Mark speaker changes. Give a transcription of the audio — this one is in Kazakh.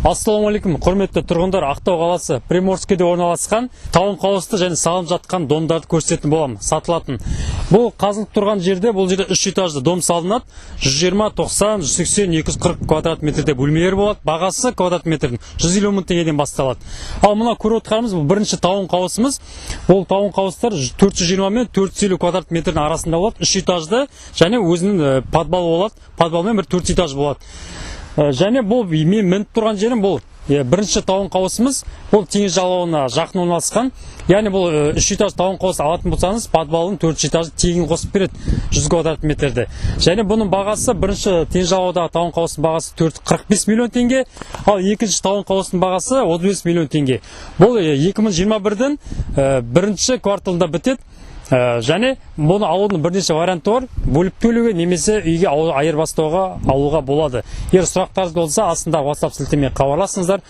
Speaker 1: Ассалаумағалейкум, құрметті тұрғындар, Ақтау қаласы Приморскіде орналасқан тауын қауысты және салынып жатқан домдарды көрсететін боламын, сатылатын. Бұл қазылып тұрған жерде, бұл жерде 3 этажды дом салынады. 120, 90, 180, 240 квадрат метрде бөлмелер болады. Бағасы квадрат метрдің 150 мың теңгеден басталады. Ал мына көріп отырғанымыз бұл бірінші тауын қауысымыз. Бұл тауын қауыстар 420 мен 450 квадрат метрдің арасында болады. 3 этажды және өзінің подвалы болады. Подвалмен бір 4 этаж болады. Және бұл мен мініп тұрған жерім бұл бірінші тауын қауысымыз. Бұл теңіз жағалауына жақын орналасқан. Яғни бұл 3 этаж тауын қауыс алатын болсаңыз, подвалын 4 этажды тегін қосып береді 100 квадрат метрде. Және бұның бағасы бірінші теңіз жағалаудағы тауын қауыстың бағасы 45 миллион теңге, ал екінші тауын қауыстың бағасы 35 миллион теңге. Бұл 2021-дің бірінші кварталында бітеді. Және бұны алудың бірнеше варианты бар. Бөліп төлеуге немесе үйге айырбастауға алуға болады. Егер сұрақтарыңыз болса, астында WhatsApp сілтемеге хабарласыңыздар.